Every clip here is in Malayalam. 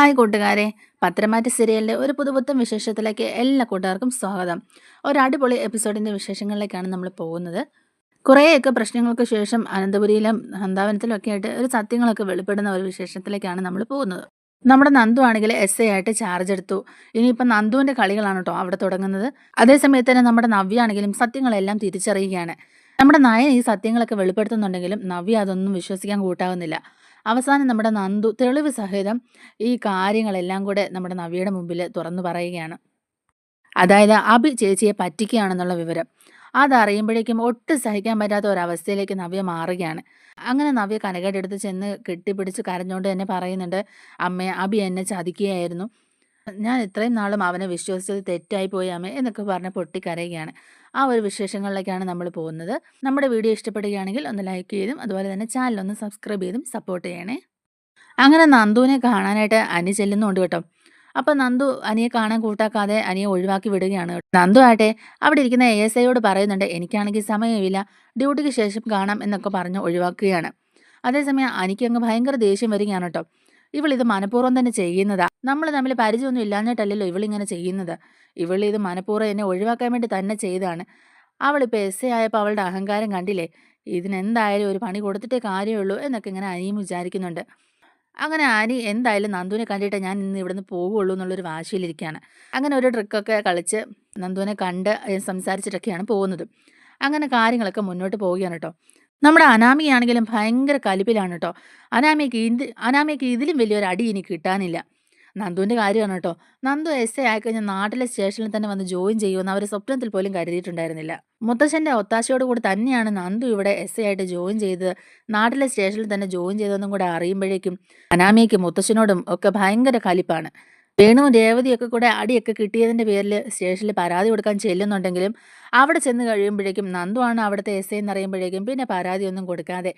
ഹായ് കൂട്ടുകാരെ, പത്രമാറ്റ് സീരിയലിന്റെ ഒരു പുതുപുത്തൻ വിശേഷത്തിലേക്ക് എല്ലാ കൂട്ടുകാർക്കും സ്വാഗതം. ഒരു അടിപൊളി എപ്പിസോഡിന്റെ വിശേഷങ്ങളിലേക്കാണ് നമ്മൾ പോകുന്നത്. കുറേയൊക്കെ പ്രശ്നങ്ങൾക്ക് ശേഷം അനന്തപുരിയിലും നന്ദാവനത്തിലും ഒക്കെ ആയിട്ട് ഒരു സത്യങ്ങളൊക്കെ വെളിപ്പെടുന്ന ഒരു വിശേഷത്തിലേക്കാണ് നമ്മൾ പോകുന്നത്. നമ്മുടെ നന്ദു ആണെങ്കിൽ SI ആയിട്ട് ചാർജ് എടുത്തു. ഇനിയിപ്പം നന്ദുവിന്റെ കളികളാണ് കേട്ടോ അവിടെ തുടങ്ങുന്നത്. അതേസമയത്ത് തന്നെ നമ്മുടെ നവ്യ ആണെങ്കിലും സത്യങ്ങളെല്ലാം തിരിച്ചറിയുകയാണ്. നമ്മുടെ നയൻ ഈ സത്യങ്ങളൊക്കെ വെളിപ്പെടുത്തുന്നുണ്ടെങ്കിലും നവ്യ അതൊന്നും വിശ്വസിക്കാൻ കൂട്ടാകുന്നില്ല. അവസാനം നമ്മുടെ നന്ദു തെളിവ് സഹിതം ഈ കാര്യങ്ങളെല്ലാം കൂടെ നമ്മുടെ നവ്യയുടെ മുമ്പിൽ തുറന്നു പറയുകയാണ്. അതായത് അഭി ചേച്ചിയെ പറ്റിക്കുകയാണെന്നുള്ള വിവരം. അതറിയുമ്പോഴേക്കും ഒട്ടും സഹിക്കാൻ പറ്റാത്ത ഒരവസ്ഥയിലേക്ക് നവ്യ മാറുകയാണ്. അങ്ങനെ നവ്യ കനകയുടെ അടുത്ത് ചെന്ന് കെട്ടിപ്പിടിച്ച് കരഞ്ഞുകൊണ്ട് തന്നെ പറയുന്നുണ്ട്, അമ്മേ അഭി എന്നെ ചതിക്കുകയായിരുന്നു. ഞാൻ ഇത്രയും നാളും അവനെ വിശ്വസിച്ചത് തെറ്റായി പോയി അമ്മേ എന്നൊക്കെ പറഞ്ഞ് പൊട്ടിക്കരയുകയാണ്. ആ ഒരു വിശേഷങ്ങളിലേക്കാണ് നമ്മൾ പോകുന്നത്. നമ്മുടെ വീഡിയോ ഇഷ്ടപ്പെടുകയാണെങ്കിൽ ഒന്ന് ലൈക്ക് ചെയ്തും അതുപോലെ തന്നെ ചാനൽ ഒന്ന് സബ്സ്ക്രൈബ് ചെയ്തും സപ്പോർട്ട് ചെയ്യണേ. അങ്ങനെ നന്ദുവിനെ കാണാനായിട്ട് അനി ചെല്ലുന്നുണ്ട് കേട്ടോ. അപ്പൊ നന്ദു അനിയെ കാണാൻ കൂട്ടാക്കാതെ അനിയെ ഒഴിവാക്കി വിടുകയാണ്. നന്ദു ആട്ടെ അവിടെ ഇരിക്കുന്ന ASIയോട് പറയുന്നുണ്ട്, എനിക്കാണെങ്കിൽ സമയമില്ല, ഡ്യൂട്ടിക്ക് ശേഷം കാണാം എന്നൊക്കെ പറഞ്ഞ് ഒഴിവാക്കുകയാണ്. അതേസമയം അനിക്ക് അങ്ങ് ഭയങ്കര ദേഷ്യം വരികയാണ് കേട്ടോ. ഇവളിത് മനഃപൂർവ്വം തന്നെ ചെയ്യുന്നതാ. നമ്മൾ തമ്മിൽ പരിചയമൊന്നും ഇല്ലാഞ്ഞിട്ടല്ലല്ലോ ഇവളിങ്ങനെ ചെയ്യുന്നത്. ഇവളിത് മനഃപൂർവ്വം എന്നെ ഒഴിവാക്കാൻ വേണ്ടി തന്നെ ചെയ്തതാണ്. അവളിപ്പോൾ SI ആയപ്പോൾ അവളുടെ അഹങ്കാരം കണ്ടില്ലേ, ഇതിനെന്തായാലും ഒരു പണി കൊടുത്തിട്ടേ കാര്യമുള്ളൂ എന്നൊക്കെ ഇങ്ങനെ അനിയും വിചാരിക്കുന്നുണ്ട്. അങ്ങനെ അനി എന്തായാലും നന്ദുവിനെ കണ്ടിട്ട് ഞാൻ ഇന്ന് ഇവിടുന്ന് പോകുള്ളൂ എന്നുള്ളൊരു വാശിയിലിരിക്കുകയാണ്. അങ്ങനെ ഒരു ട്രിക്കൊക്കെ കളിച്ച് നന്ദുവിനെ കണ്ട് സംസാരിച്ചിട്ടൊക്കെയാണ് പോകുന്നത്. അങ്ങനെ കാര്യങ്ങളൊക്കെ മുന്നോട്ട് പോവുകയാണ് കേട്ടോ. നമ്മുടെ അനാമികയാണെങ്കിലും ഭയങ്കര കലിപ്പിലാണ് കേട്ടോ. അനാമികയ്ക്ക് ഇതിലും വലിയൊരു അടി ഇനി കിട്ടാനില്ല. നന്ദുവിൻ്റെ കാര്യമാണ് കേട്ടോ. നന്ദു SI ആയിക്കഴിഞ്ഞാൽ നാട്ടിലെ സ്റ്റേഷനിൽ തന്നെ വന്ന് ജോയിൻ ചെയ്യുമെന്ന് അവർ സ്വപ്നത്തിൽ പോലും കരുതിയിട്ടുണ്ടായിരുന്നില്ല. മുത്തശ്ശൻ്റെ ഒത്താശയോട് കൂടി തന്നെയാണ് നന്ദു ഇവിടെ SI ആയിട്ട് ജോയിൻ ചെയ്തത്, നാട്ടിലെ സ്റ്റേഷനിൽ തന്നെ ജോയിൻ ചെയ്തതെന്നും കൂടെ അറിയുമ്പോഴേക്കും അനാമികയ്ക്കും മുത്തശ്ശനോടും ഒക്കെ ഭയങ്കര കലിപ്പാണ്. വേണുവും രേവതിയൊക്കെ കൂടെ അടിയൊക്കെ കിട്ടിയതിൻ്റെ പേരിൽ സ്റ്റേഷനിൽ പരാതി കൊടുക്കാൻ ചെല്ലുന്നുണ്ടെങ്കിലും അവിടെ ചെന്ന് കഴിയുമ്പോഴേക്കും നന്ദുവാണ് അവിടുത്തെ SI എന്നറിയുമ്പോഴേക്കും പിന്നെ പരാതിയൊന്നും കൊടുക്കാതെ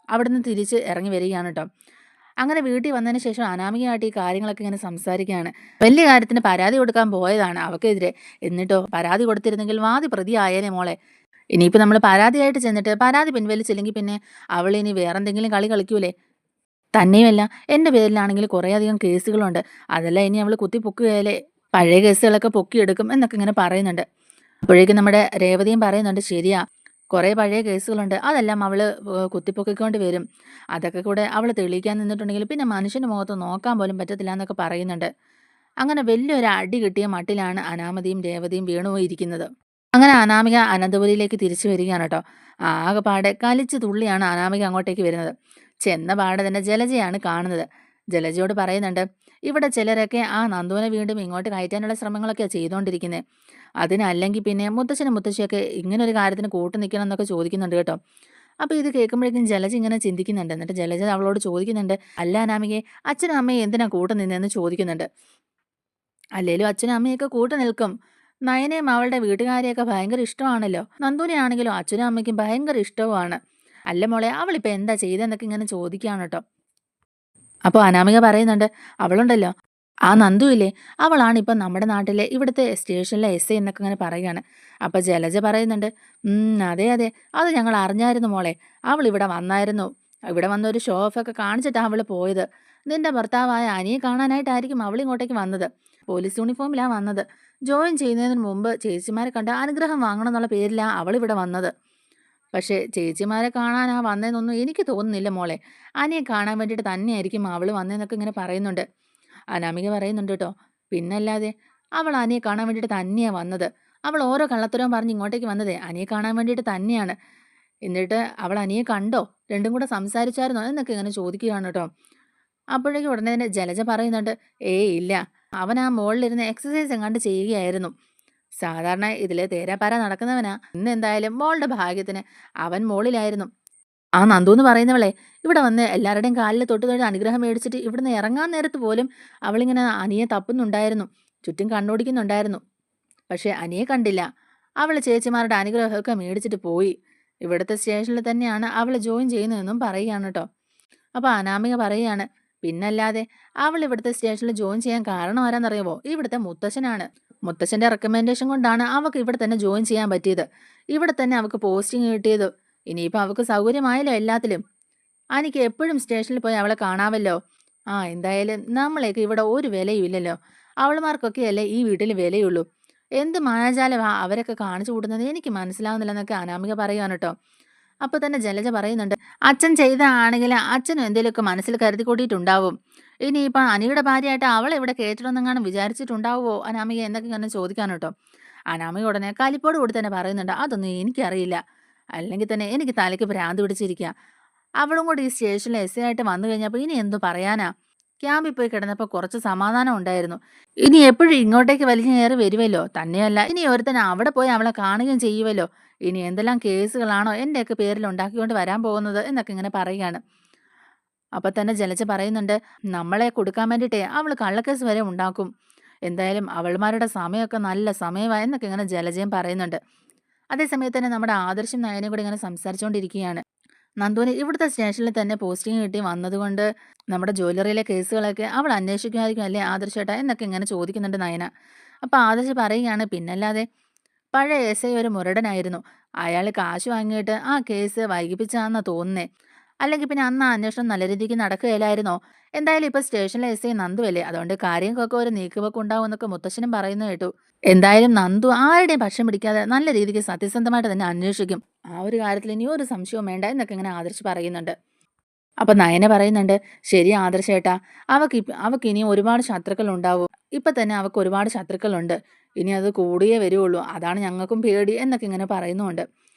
അവിടുന്ന് തിരിച്ച് ഇറങ്ങി വരികയാണ് കേട്ടോ. അങ്ങനെ വീട്ടിൽ വന്നതിന് ശേഷം അനാമികയായിട്ട് ഈ കാര്യങ്ങളൊക്കെ ഇങ്ങനെ സംസാരിക്കുകയാണ്. വലിയ കാര്യത്തിന് പരാതി കൊടുക്കാൻ പോയതാണ് അവക്കെതിരെ. എന്നിട്ടോ പരാതി കൊടുത്തിരുന്നെങ്കിൽ വാദി പ്രതി ആയേനെ മോളെ. ഇനിയിപ്പോൾ നമ്മൾ പരാതിയായിട്ട് ചെന്നിട്ട് പരാതി പിൻവലിച്ചില്ലെങ്കിൽ പിന്നെ അവൾ ഇനി വേറെന്തെങ്കിലും കളി കളിക്കൂലേ. തന്നെയുമല്ല എൻ്റെ പേരിലാണെങ്കിൽ കുറേയധികം കേസുകളുണ്ട്. അതെല്ലാം ഇനി അവൾ കുത്തിപ്പൊക്കുകയല്ലേ, പഴയ കേസുകളൊക്കെ പൊക്കിയെടുക്കും എന്നൊക്കെ ഇങ്ങനെ പറയുന്നുണ്ട്. അപ്പോഴേക്കും നമ്മുടെ രേവതിയും പറയുന്നുണ്ട്, ശരിയാ, കുറേ പഴയ കേസുകളുണ്ട്, അതെല്ലാം അവൾ കുത്തിപ്പൊക്കിക്കൊണ്ട് വരും. അതൊക്കെ കൂടെ അവൾ തെളിയിക്കാൻ നിന്നിട്ടുണ്ടെങ്കിൽ പിന്നെ മനുഷ്യൻ്റെ മുഖത്ത് നോക്കാൻ പോലും പറ്റത്തില്ല എന്നൊക്കെ പറയുന്നുണ്ട്. അങ്ങനെ വലിയൊരു അടി കിട്ടിയ മട്ടിലാണ് അനാമതിയും രേവതിയും വേണുവും ഇരിക്കുന്നത്. അങ്ങനെ അനാമിക അനന്തപുരിയിലേക്ക് തിരിച്ചു വരികയാണ് കേട്ടോ. ആകെപ്പാടെ കലിച്ച് തുള്ളിയാണ് അനാമിക അങ്ങോട്ടേക്ക് വരുന്നത്. ചെന്ന പാടെ തന്നെ ജലജയാണ് കാണുന്നത്. ജലജയോട് പറയുന്നുണ്ട്, ഇവിടെ ചിലരൊക്കെ ആ നന്ദുവിനെ വീണ്ടും ഇങ്ങോട്ട് കയറ്റാനുള്ള ശ്രമങ്ങളൊക്കെയാണ് ചെയ്തുകൊണ്ടിരിക്കുന്നത്. അതിനല്ലെങ്കിൽ പിന്നെ മുത്തശ്ശനും മുത്തശ്ശിയൊക്കെ ഇങ്ങനെ ഒരു കാര്യത്തിന് കൂട്ടു നിൽക്കണം എന്നൊക്കെ ചോദിക്കുന്നുണ്ട് കേട്ടോ. അപ്പോൾ ഇത് കേൾക്കുമ്പോഴേക്കും ജലജ ഇങ്ങനെ ചിന്തിക്കുന്നുണ്ട്. എന്നിട്ട് ജലജ അവളോട് ചോദിക്കുന്നുണ്ട്, അല്ല അനാമികയെ അച്ഛനും അമ്മയും എന്തിനാ കൂട്ടു നിന്നതെന്ന് ചോദിക്കുന്നുണ്ട്. അല്ലേലും അച്ഛനും അമ്മയൊക്കെ കൂട്ടു നിൽക്കും. നയനെയും അവളുടെ വീട്ടുകാരെയൊക്കെ ഭയങ്കര ഇഷ്ടമാണല്ലോ. നന്ദുവിനെ ആണെങ്കിലും അച്ഛനും അമ്മയ്ക്കും ഭയങ്കര ഇഷ്ടവുമാണ്. അല്ല മോളെ അവളിപ്പോൾ എന്താ ചെയ്തതെന്നൊക്കെ ഇങ്ങനെ ചോദിക്കുകയാണ് കേട്ടോ. അപ്പോൾ അനാമിക പറയുന്നുണ്ട്, അവളുണ്ടല്ലോ ആ നന്ദു ഇല്ലേ, അവളാണ് ഇപ്പം നമ്മുടെ നാട്ടിലെ ഇവിടുത്തെ സ്റ്റേഷനിലെ SI എന്നൊക്കെ ഇങ്ങനെ പറയുകയാണ്. അപ്പോൾ ജലജ പറയുന്നുണ്ട്, അതെ അതെ, അത് ഞങ്ങൾ അറിഞ്ഞായിരുന്നു മോളെ. അവൾ ഇവിടെ വന്നായിരുന്നു. ഇവിടെ വന്ന ഒരു ഷോ ഓഫൊക്കെ കാണിച്ചിട്ടാണ് അവൾ പോയത്. നിന്റെ ഭർത്താവായ അനിയെ കാണാനായിട്ടായിരിക്കും അവൾ ഇങ്ങോട്ടേക്ക് വന്നത്. പോലീസ് യൂണിഫോമിലാണ് വന്നത്. ജോയിൻ ചെയ്യുന്നതിന് മുമ്പ് ചേച്ചിമാരെ കണ്ട് അനുഗ്രഹം വാങ്ങണം എന്നുള്ള പേരിലാണ് അവൾ ഇവിടെ വന്നത്. പക്ഷേ ചേച്ചിമാരെ കാണാനാ വന്നതെന്നൊന്നും എനിക്ക് തോന്നുന്നില്ല മോളെ. അനിയെ കാണാൻ വേണ്ടിയിട്ട് തന്നെയായിരിക്കും അവൾ വന്നതെന്നൊക്കെ ഇങ്ങനെ പറയുന്നുണ്ട്. അനാമിക പറയുന്നുണ്ട് കേട്ടോ. പിന്നല്ലാതെ അവൾ അനിയെ കാണാൻ വേണ്ടിയിട്ട് തന്നെയാണ് വന്നത്. അവൾ ഓരോ കള്ളത്തരവും പറഞ്ഞ് ഇങ്ങോട്ടേക്ക് വന്നതേ അനിയെ കാണാൻ വേണ്ടിയിട്ട് തന്നെയാണ്. എന്നിട്ട് അവൾ അനിയെ കണ്ടോ, രണ്ടും കൂടെ സംസാരിച്ചായിരുന്നോ എന്നൊക്കെ ഇങ്ങനെ ചോദിക്കുകയാണ് കേട്ടോ. അപ്പോഴേക്കും ഉടനെ തന്നെ ജലജ പറയുന്നുണ്ട്, ഏയ് ഇല്ല, അവൻ ആ മുകളിലിരുന്ന് എക്സസൈസ് എങ്ങാണ്ട് ചെയ്യുകയായിരുന്നു. സാധാരണ ഇതിൽ തേരാപ്പാര നടക്കുന്നവനാ. ഇന്ന് എന്തായാലും മോളുടെ ഭാഗ്യത്തിന് അവൻ മോളിലായിരുന്നു. ആ നന്ദു എന്ന് പറയുന്നവളെ ഇവിടെ വന്ന് എല്ലാവരുടെയും കാലിൽ തൊട്ട് തൊട്ട് അനുഗ്രഹം മേടിച്ചിട്ട് ഇവിടുന്ന് ഇറങ്ങാൻ നേരത്ത് പോലും അവളിങ്ങനെ അനിയെ തപ്പുന്നുണ്ടായിരുന്നു, ചുറ്റും കണ്ണോടിക്കുന്നുണ്ടായിരുന്നു. പക്ഷേ അനിയെ കണ്ടില്ല. അവൾ ചേച്ചിമാരുടെ അനുഗ്രഹമൊക്കെ മേടിച്ചിട്ട് പോയി. ഇവിടുത്തെ സ്റ്റേഷനിൽ തന്നെയാണ് അവൾ ജോയിൻ ചെയ്യുന്നതെന്നും പറയുകയാണ് കേട്ടോ. അപ്പോൾ അനാമിക പറയുകയാണ്, പിന്നല്ലാതെ അവൾ ഇവിടുത്തെ സ്റ്റേഷനിൽ ജോയിൻ ചെയ്യാൻ കാരണം ആരാന്നറിയാമോ, ഇവിടുത്തെ മുത്തശ്ശനാണ്. മുത്തശ്ശൻ്റെ റെക്കമെൻഡേഷൻ കൊണ്ടാണ് അവൾക്ക് ഇവിടെ തന്നെ ജോയിൻ ചെയ്യാൻ പറ്റിയത്. ഇവിടെ തന്നെ അവൾക്ക് പോസ്റ്റിംഗ് കിട്ടിയത്. ഇനിയിപ്പോൾ അവൾക്ക് സൗകര്യമായല്ലോ എല്ലാത്തിലും. എനിക്ക് എപ്പോഴും സ്റ്റേഷനിൽ പോയി അവളെ കാണാമല്ലോ. എന്തായാലും നമ്മളെയൊക്കെ ഇവിടെ ഒരു വിലയും ഇല്ലല്ലോ. അവളുമാർക്കൊക്കെയല്ലേ ഈ വീട്ടിൽ വിലയുള്ളൂ. എന്ത് മായാജാലമാ അവരൊക്കെ കാണിച്ചു കൂട്ടുന്നത് എനിക്ക് മനസ്സിലാവുന്നില്ലെന്നൊക്കെ അനാമിക പറയുവാണ് ട്ടോ. അപ്പൊ തന്നെ ജലജ പറയുന്നുണ്ട്, അച്ഛൻ ചെയ്തതാണെങ്കിൽ അച്ഛനും എന്തേലുമൊക്കെ മനസ്സിൽ കരുതി കൂട്ടിയിട്ടുണ്ടാവും. ഇനിയിപ്പം അനിയുടെ ഭാര്യയായിട്ട് അവളെ ഇവിടെ കയറ്റണമെന്നെങ്ങാനും വിചാരിച്ചിട്ടുണ്ടാവുമോ അനാമിക എന്നൊക്കെ ഇങ്ങനെ ചോദിക്കാണ് ട്ടോ. അനാമിക ഉടനെ കലിപ്പോട് കൂടി തന്നെ പറയുന്നുണ്ട്, അതൊന്നും എനിക്കറിയില്ല. അല്ലെങ്കിൽ തന്നെ എനിക്ക് തലയ്ക്ക് ഭ്രാന്ത് പിടിച്ചിരിക്കുക. അവളും കൂടി ഈ സ്റ്റേഷനിൽ എസ് ഐ ആയിട്ട് വന്നു കഴിഞ്ഞപ്പോൾ ഇനി എന്തു പറയാനാ. ക്യാമ്പിൽ പോയി കിടന്നപ്പോൾ കുറച്ച് സമാധാനം ഉണ്ടായിരുന്നു. ഇനി എപ്പോഴും ഇങ്ങോട്ടേക്ക് വലിഞ്ഞു കയറി വരുമല്ലോ. തന്നെയല്ല ഇനി ഒരുത്തൻ അവിടെ പോയി അവളെ കാണുകയും ചെയ്യുമല്ലോ. ഇനി എന്തെല്ലാം കേസുകളാണോ എന്റെയൊക്കെ പേരിൽ ഉണ്ടാക്കിക്കൊണ്ട് വരാൻ പോകുന്നത് എന്നൊക്കെ ഇങ്ങനെ പറയുകയാണ്. അപ്പൊ തന്നെ ജലജ പറയുന്നുണ്ട്, നമ്മളെ കൊടുക്കാൻ വേണ്ടിയിട്ടേ അവൾ കള്ളക്കേസ് വരെ ഉണ്ടാക്കും. എന്തായാലും അവൾമാരുടെ സമയമൊക്കെ നല്ല സമയമായി എന്നൊക്കെ ഇങ്ങനെ ജലജയും പറയുന്നുണ്ട്. അതേസമയത്ത് തന്നെ നമ്മുടെ ആദർശം നയനയും കൂടി ഇങ്ങനെ സംസാരിച്ചുകൊണ്ടിരിക്കുകയാണ്. നന്ദുവിന് ഇവിടുത്തെ സ്റ്റേഷനിൽ തന്നെ പോസ്റ്റിംഗ് കിട്ടി വന്നതുകൊണ്ട് നമ്മുടെ ജ്വല്ലറിയിലെ കേസുകളൊക്കെ അവൾ അന്വേഷിക്കുമായിരിക്കും അല്ലേ ആദർശേട്ടാ എന്നൊക്കെ ഇങ്ങനെ ചോദിക്കുന്നുണ്ട് നയന. അപ്പൊ ആദർശ് പറയുകയാണ്, പിന്നല്ലാതെ പഴയ എസ് ഐ ഒരു മുരടനായിരുന്നു. അയാൾ കാശ് വാങ്ങിയിട്ട് ആ കേസ് വൈകിപ്പിച്ചാന്നാ തോന്നുന്നേ. അല്ലെങ്കിൽ പിന്നെ അന്ന് ആ അന്വേഷണം നല്ല രീതിക്ക് നടക്കുകയില്ലായിരുന്നോ. എന്തായാലും ഇപ്പൊ സ്റ്റേഷനിലെ എസ് ഐ നന്ദു അല്ലേ, അതുകൊണ്ട് കാര്യങ്ങൾക്കൊക്കെ ഒരു നീക്കുപോക്ക് ഉണ്ടാവും എന്നൊക്കെ മുത്തശ്ശനും പറയുന്നു കേട്ടു. എന്തായാലും നന്ദു ആരുടെയും പക്ഷം പിടിക്കാതെ നല്ല രീതിക്ക് സത്യസന്ധമായിട്ട് തന്നെ അന്വേഷിക്കും. ആ ഒരു കാര്യത്തിൽ ഇനി ഒരു സംശയവും വേണ്ട എന്നൊക്കെ ഇങ്ങനെ ആദർശ് പറയുന്നുണ്ട്. അപ്പൊ നയന പറയുന്നുണ്ട്, ശരി ആദർശേട്ടാ, അവക്ക് ഇനി ഒരുപാട് ശത്രുക്കൾ ഉണ്ടാവും. ഇപ്പൊ തന്നെ അവക്ക് ഒരുപാട് ശത്രുക്കളുണ്ട്. ഇനി അത് കൂടിയേ വരുള്ളൂ. അതാണ് ഞങ്ങൾക്കും പേടി എന്നൊക്കെ ഇങ്ങനെ പറയുന്നുണ്ട്.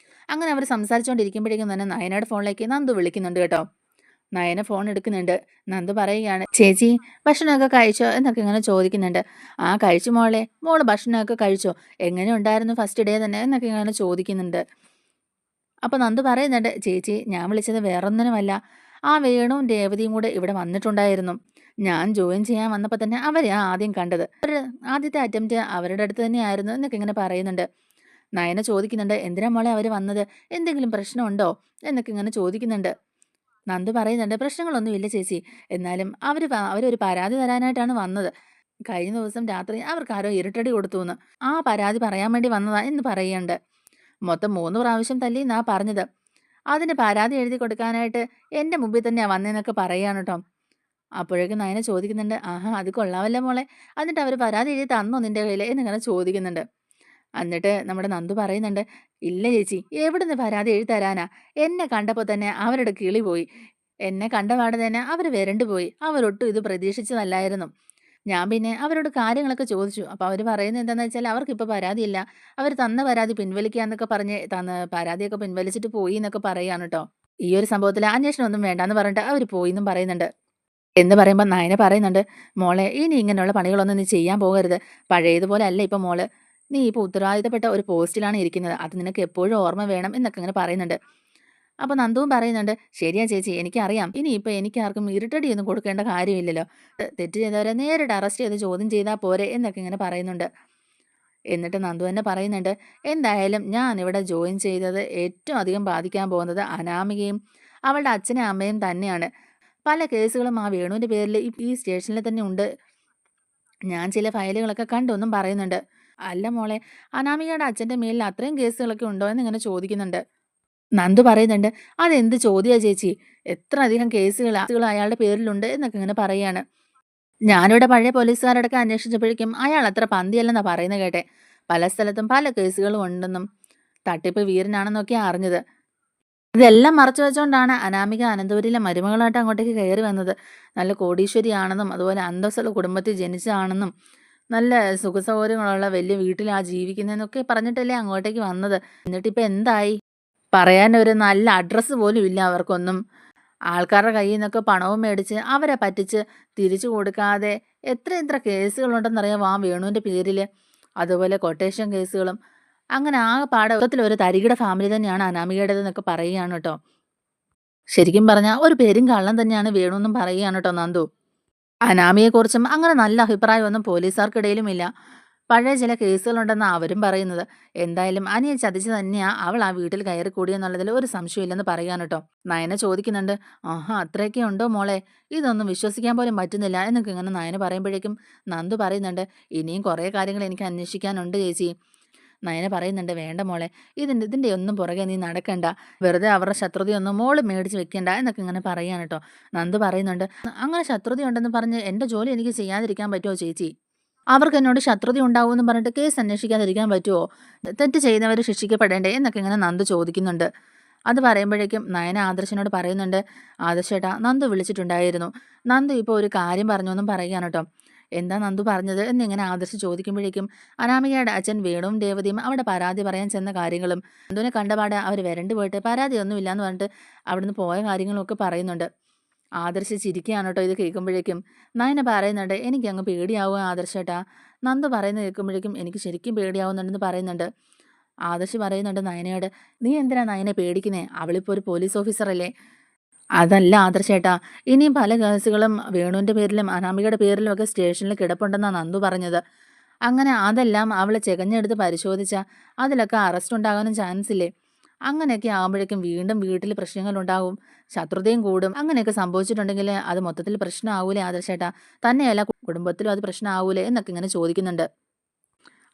അങ്ങനെ അവർ സംസാരിച്ചുകൊണ്ടിരിക്കുമ്പോഴേക്കും തന്നെ നയനയുടെ ഫോണിലേക്ക് നന്ദു വിളിക്കുന്നുണ്ട് കേട്ടോ. നയന ഫോൺ എടുക്കുന്നുണ്ട്. നന്ദു പറയുകയാണ്, ചേച്ചി ഭക്ഷണമൊക്കെ കഴിച്ചോ എന്നൊക്കെ ഇങ്ങനെ ചോദിക്കുന്നുണ്ട്. ആ കഴിച്ചു മോളെ. മോള് ഭക്ഷണമൊക്കെ കഴിച്ചോ? എങ്ങനെ ഉണ്ടായിരുന്നു ഫസ്റ്റ് ഡേ തന്നെ എന്നൊക്കെ ഇങ്ങനെ ചോദിക്കുന്നുണ്ട്. അപ്പൊ നന്ദു പറയുന്നുണ്ട്, ചേച്ചി ഞാൻ വിളിച്ചത് വേറൊന്നിനുമല്ല. ആ വേണുവും രേവതിയും കൂടെ ഇവിടെ വന്നിട്ടുണ്ടായിരുന്നു. ഞാൻ ജോയിൻ ചെയ്യാൻ വന്നപ്പോൾ തന്നെ അവരെയാ ആദ്യം കണ്ടത്. ആദ്യത്തെ അറ്റംപ്റ്റ് അവരുടെ അടുത്ത് തന്നെയായിരുന്നു എന്നൊക്കെ ഇങ്ങനെ പറയുന്നുണ്ട്. നയന ചോദിക്കുന്നുണ്ട്, എന്തിനാ മോളെ അവർ വന്നത്? എന്തെങ്കിലും പ്രശ്നമുണ്ടോ എന്നൊക്കെ ഇങ്ങനെ ചോദിക്കുന്നുണ്ട്. നന്ദു പറയുന്നുണ്ട്, പ്രശ്നങ്ങളൊന്നുമില്ല ചേച്ചി. എന്നാലും അവരൊരു പരാതി തരാനായിട്ടാണ് വന്നത്. കഴിഞ്ഞ ദിവസം രാത്രി അവർക്ക് ആരോ ഇരുട്ടടി കൊടുത്തു എന്ന്. ആ പരാതി പറയാൻ വേണ്ടി വന്നതാ എന്ന് പറയുന്നുണ്ട്. മൊത്തം 3 പ്രാവശ്യം തല്ലിയെന്നാ പറഞ്ഞത്. അതിന് പരാതി എഴുതി കൊടുക്കാനായിട്ട് എൻ്റെ മുമ്പിൽ തന്നെയാ വന്നേന്നൊക്കെ പറയുകയാണ് ട്ടോ. അപ്പോഴേക്കും നയന ചോദിക്കുന്നുണ്ട്, ആഹാ അത് കൊള്ളാമല്ലോ മോളെ. എന്നിട്ട് അവർ പരാതി എഴുതി തന്നോ നിന്റെ കയ്യിൽ എന്നിങ്ങനെ ചോദിക്കുന്നുണ്ട്. എന്നിട്ട് നമ്മുടെ നന്ദു പറയുന്നുണ്ട്, ഇല്ല ചേച്ചി, എവിടുന്ന് പരാതി എഴുതി തരാനാ. എന്നെ കണ്ടപ്പോൾ തന്നെ അവരുടെ കിളി പോയി. എന്നെ കണ്ടപാടെ തന്നെ അവർ വരണ്ടു പോയി. അവരൊട്ടും ഇത് പ്രതീക്ഷിച്ചതല്ലായിരുന്നു. ഞാൻ പിന്നെ അവരോട് കാര്യങ്ങളൊക്കെ ചോദിച്ചു. അപ്പോൾ അവർ പറയുന്നത് എന്താണെന്ന് വെച്ചാൽ അവർക്കിപ്പോൾ പരാതിയില്ല. അവർ തന്ന പരാതി പിൻവലിക്കാന്നൊക്കെ പറഞ്ഞ് പരാതിയൊക്കെ പിൻവലിച്ചിട്ട് പോയി എന്നൊക്കെ പറയുകയാണ് ട്ടോ. ഈ ഒരു സംഭവത്തിൽ അന്വേഷണം ഒന്നും വേണ്ടാന്ന് പറഞ്ഞിട്ട് അവർ പോയിന്നും പറയുന്നുണ്ട്. എന്ന് പറയുമ്പോൾ നയന പറയുന്നുണ്ട്, മോളെ ഇനി ഇങ്ങനെയുള്ള പണികളൊന്നും നീ ചെയ്യാൻ പോകരുത്. പഴയതുപോലെ അല്ല ഇപ്പൊ മോള്. നീ ഇപ്പോൾ ഉത്തരവാദിത്തപ്പെട്ട ഒരു പോസ്റ്റിലാണ് ഇരിക്കുന്നത്. അത് നിനക്ക് എപ്പോഴും ഓർമ്മ വേണം എന്നൊക്കെ ഇങ്ങനെ പറയുന്നുണ്ട്. അപ്പൊ നന്ദുവും പറയുന്നുണ്ട്, ശരിയാ ചേച്ചി എനിക്കറിയാം. ഇനിയിപ്പോൾ എനിക്കാർക്കും ഇരുട്ടടിയൊന്നും കൊടുക്കേണ്ട കാര്യമില്ലല്ലോ. തെറ്റ് ചെയ്തവരെ നേരിട്ട് അറസ്റ്റ് ചെയ്ത് ചോദ്യം ചെയ്താൽ പോരെ എന്നൊക്കെ ഇങ്ങനെ പറയുന്നുണ്ട്. എന്നിട്ട് നന്ദു തന്നെ പറയുന്നുണ്ട്, എന്തായാലും ഞാൻ ഇവിടെ ജോയിൻ ചെയ്തത് ഏറ്റവും അധികം ബാധിക്കാൻ പോകുന്നത് അനാമികയും അവളുടെ അച്ഛനും അമ്മയും തന്നെയാണ്. പല കേസുകളും ആ വേണുവിന്റെ പേരിൽ ഈ സ്റ്റേഷനിൽ തന്നെ ഉണ്ട്. ഞാൻ ചില ഫയലുകളൊക്കെ കണ്ടൊന്നും പറയുന്നുണ്ട്. അല്ല മോളെ, അനാമികയുടെ അച്ഛന്റെ മേലിൽ അത്രയും കേസുകളൊക്കെ ഉണ്ടോ എന്നിങ്ങനെ ചോദിക്കുന്നുണ്ട്. നന്ദു പറയുന്നുണ്ട്, അതെന്ത് ചോദ്യാ ചേച്ചി, എത്ര അധികം കേസുകൾ അയാളുടെ പേരിലുണ്ട് എന്നൊക്കെ ഇങ്ങനെ പറയാണ്. ഞാനിവിടെ പഴയ പോലീസുകാരടക്കം അന്വേഷിച്ചപ്പോഴേക്കും അയാൾ അത്ര പന്തിയല്ലെന്നാ പറയുന്നത് കേട്ടെ. പല സ്ഥലത്തും പല കേസുകളും ഉണ്ടെന്നും തട്ടിപ്പ് വീരനാണെന്നൊക്കെയാ അറിഞ്ഞത്. ഇതെല്ലാം മറച്ചു വെച്ചുകൊണ്ടാണ് അനാമിക അനന്തപുരിയിലെ മരുമകളായിട്ട് അങ്ങോട്ടേക്ക് കയറി വന്നത്. നല്ല കോടീശ്വരിയാണെന്നും അതുപോലെ അന്തസ്സുള്ള കുടുംബത്തിൽ ജനിച്ചതാണെന്നും നല്ല സുഖസൗകര്യങ്ങളുള്ള വലിയ വീട്ടിലാ ജീവിക്കുന്നതെന്നൊക്കെ പറഞ്ഞിട്ടല്ലേ അങ്ങോട്ടേക്ക് വന്നത്. എന്നിട്ടിപ്പോൾ എന്തായി? പറയാൻ ഒരു നല്ല അഡ്രസ്സ് പോലും ഇല്ല അവർക്കൊന്നും. ആൾക്കാരുടെ കയ്യിൽ നിന്നൊക്കെ പണവും മേടിച്ച് അവരെ പറ്റിച്ച് തിരിച്ചു കൊടുക്കാതെ എത്ര എത്ര കേസുകളുണ്ടെന്നറിയാമോ ആ വേണുവിൻ്റെ പേരിൽ. അതുപോലെ കൊട്ടേഷൻ കേസുകളും. അങ്ങനെ ആകെപ്പാടെ മൊത്തത്തിലൊരു തരികിട ഫാമിലി തന്നെയാണ് അനാമികയുടേതെന്നൊക്കെ പറയുകയാണ് കേട്ടോ. ശരിക്കും പറഞ്ഞാൽ ഒരു പേരും കള്ളം തന്നെയാണ് വേണുവെന്നും പറയുകയാണ് കേട്ടോ നന്ദു. അനാമികയെക്കുറിച്ചും അങ്ങനെ നല്ല അഭിപ്രായമൊന്നും പോലീസുകാർക്കിടയിലുമില്ല. പഴയ ചില കേസുകളുണ്ടെന്നാ അവരും പറയുന്നത്. എന്തായാലും അനിയെ ചതിച്ച് തന്നെയാ അവൾ ആ വീട്ടിൽ കയറി കൂടിയെന്നുള്ളതിൽ ഒരു സംശയമില്ലെന്ന് പറയാൻ കേട്ടോ. നയന ചോദിക്കുന്നുണ്ട്, ആഹാ അത്രയൊക്കെ ഉണ്ടോ മോളെ, ഇതൊന്നും വിശ്വസിക്കാൻ പോലും പറ്റുന്നില്ല എന്നൊക്കെ ഇങ്ങനെ നയന പറയുമ്പോഴേക്കും നന്ദു പറയുന്നുണ്ട്, ഇനിയും കുറേ കാര്യങ്ങൾ എനിക്ക് അന്വേഷിക്കാനുണ്ട് ചേച്ചി. നയന പറയുന്നുണ്ട്, "വേണ്ട മോളെ, ഇതിൻ്റെ ഒന്നും പുറകെ നീ നടക്കണ്ട. വെറുതെ അവരുടെ ശത്രുതയൊന്നും മോള് മേടിച്ച് വെക്കണ്ട" എന്നൊക്കെ ഇങ്ങനെ പറയാണ് കേട്ടോ. നന്ദു പറയുന്നുണ്ട്, "അങ്ങനെ ശത്രുതയുണ്ടെന്ന് പറഞ്ഞ് എൻ്റെ ജോലി എനിക്ക് ചെയ്യാതിരിക്കാൻ പറ്റുമോ ചേച്ചി? അവർക്ക് എന്നോട് ശത്രുത ഉണ്ടാവുമെന്ന് പറഞ്ഞിട്ട് കേസ് അന്വേഷിക്കാതിരിക്കാൻ പറ്റുമോ? തെറ്റ് ചെയ്യുന്നവർ ശിക്ഷിക്കപ്പെടേണ്ടേ?" എന്നൊക്കെ ഇങ്ങനെ നന്ദു ചോദിക്കുന്നുണ്ട്. അത് പറയുമ്പോഴേക്കും നയന ആദർശിനോട് പറയുന്നുണ്ട്, "ആദർശേട്ടാ, നന്ദു വിളിച്ചിട്ടുണ്ടായിരുന്നു. നന്ദു ഇപ്പോൾ ഒരു കാര്യം പറഞ്ഞു എന്നും പറയുകയാണ് കേട്ടോ." "എന്താ നന്ദു പറഞ്ഞത്?" എന്നിങ്ങനെ ആദർശ് ചോദിക്കുമ്പോഴേക്കും അനാമികയുടെ അച്ഛൻ വേണുവും രേവതിയും അവിടെ പരാതി പറയാൻ ചെന്ന കാര്യങ്ങളും നന്ദുവിനെ കണ്ടപാടെ അവർ വരണ്ടു പോയിട്ട് പരാതിയൊന്നും ഇല്ലാന്ന് പറഞ്ഞിട്ട് അവിടുന്ന് പോയ കാര്യങ്ങളും ഒക്കെ പറയുന്നുണ്ട്. ആദർശ് ചിരിക്കുകയാണ് കേട്ടോ ഇത് കേൾക്കുമ്പോഴേക്കും. നയന പറയുന്നുണ്ട്, "എനിക്കങ്ങ് പേടിയാവുക ആദർശേട്ടാ." നന്ദു പറയുന്നത് കേൾക്കുമ്പോഴേക്കും എനിക്ക് ശരിക്കും പേടിയാവുന്നുണ്ടെന്ന് പറയുന്നുണ്ട്. ആദർശ് പറയുന്നുണ്ട് നയനയോട്, "നീ എന്തിനാ നയനെ പേടിക്കുന്നേ? അവളിപ്പോൾ ഒരു പോലീസ് ഓഫീസറല്ലേ." "അതല്ല ആദർശേട്ടാ, ഇനിയും പല കേസുകളും വേണുവിൻ്റെ പേരിലും അനാമികയുടെ പേരിലും ഒക്കെ സ്റ്റേഷനിൽ കിടപ്പുണ്ടെന്നാണ് നന്ദു പറഞ്ഞത്. അങ്ങനെ അതെല്ലാം അവൾ ചെകഞ്ഞെടുത്ത് പരിശോധിച്ചാൽ അതിലൊക്കെ അറസ്റ്റ് ഉണ്ടാകാനും ചാൻസ് ഇല്ലേ? അങ്ങനെയൊക്കെ ആകുമ്പോഴേക്കും വീണ്ടും വീട്ടിൽ പ്രശ്നങ്ങളുണ്ടാകും, ശത്രുതയും കൂടും. അങ്ങനെയൊക്കെ സംഭവിച്ചിട്ടുണ്ടെങ്കിൽ അത് മൊത്തത്തിൽ പ്രശ്നമാവൂലേ ആദർശേട്ടാ? തന്നെയല്ല കുടുംബത്തിലും അത് പ്രശ്നമാവൂലേ?" എന്നൊക്കെ ഇങ്ങനെ ചോദിക്കുന്നുണ്ട്.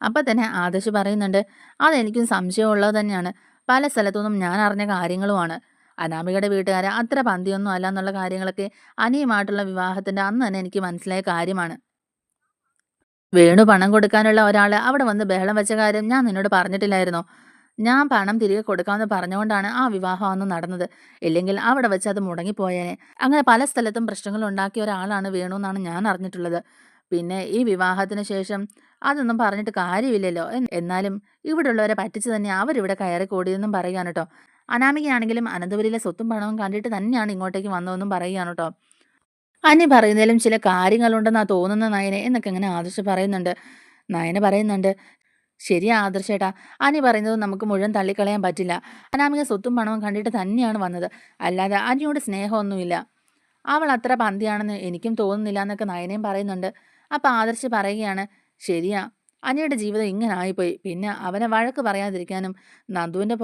അപ്പം തന്നെ ആദർശ് പറയുന്നുണ്ട്, "അതെനിക്കും സംശയമുള്ളത് തന്നെയാണ്. പല സ്ഥലത്തുനിന്നും ഞാൻ അറിഞ്ഞ കാര്യങ്ങളുമാണ്. അനാമികയുടെ വീട്ടുകാർ അത്ര പന്തിയൊന്നും അല്ല എന്നുള്ള കാര്യങ്ങളൊക്കെ അനിയുമായിട്ടുള്ള വിവാഹത്തിൻ്റെ അന്ന് തന്നെ എനിക്ക് മനസ്സിലായ കാര്യമാണ്. വേണു പണം കൊടുക്കാനുള്ള ഒരാൾ അവിടെ വന്ന് ബഹളം വെച്ച കാര്യം ഞാൻ നിന്നോട് പറഞ്ഞിട്ടില്ലായിരുന്നോ? ഞാൻ പണം തിരികെ കൊടുക്കാമെന്ന് പറഞ്ഞുകൊണ്ടാണ് ആ വിവാഹം അന്ന് നടന്നത്. ഇല്ലെങ്കിൽ അവിടെ വെച്ച് അത് മുടങ്ങിപ്പോയേനെ. അങ്ങനെ പല സ്ഥലത്തും പ്രശ്നങ്ങൾ ഉണ്ടാക്കിയ ഒരാളാണ് വേണു എന്നാണ് ഞാൻ അറിഞ്ഞിട്ടുള്ളത്. പിന്നെ ഈ വിവാഹത്തിന് ശേഷം അതൊന്നും പറഞ്ഞിട്ട് കാര്യമില്ലല്ലോ. എന്നാലും ഇവിടെയുള്ളവരെ പറ്റിച്ച് തന്നെ അവരിവിടെ കയറി കൂടിയെന്നും പറയുകയാണ് കേട്ടോ. അനാമികയാണെങ്കിലും അനന്തപുരിയിലെ സ്വത്തും പണവും കണ്ടിട്ട് തന്നെയാണ് ഇങ്ങോട്ടേക്ക് വന്നതെന്നും പറയുകയാണ് കേട്ടോ. അനി പറയുന്നതിലും ചില കാര്യങ്ങളുണ്ടെന്നാ തോന്നുന്ന നയനെ എന്നൊക്കെ ഇങ്ങനെ ആദർശ് പറയുന്നുണ്ട്. നയന പറയുന്നുണ്ട്, "ശരിയാ ആദർശേട്ടാ, അനി പറയുന്നത് നമുക്ക് മുഴുവൻ തള്ളിക്കളയാൻ പറ്റില്ല. അനാമിക സ്വത്തും പണവും കണ്ടിട്ട് തന്നെയാണ് വന്നത്. അല്ലാതെ അനിയോട് സ്നേഹമൊന്നുമില്ല. അവൾ അത്ര പന്തിയാണെന്ന് എനിക്കും തോന്നുന്നില്ല" എന്നൊക്കെ നയനയും പറയുന്നുണ്ട്. അപ്പം ആദർശ് പറയുകയാണ്, "ശരിയാ, അനിയുടെ ജീവിതം ഇങ്ങനെ ആയിപ്പോയി. പിന്നെ അവനെ വഴക്ക് പറയാതിരിക്കാനും നന്ദുവിൻ്റെ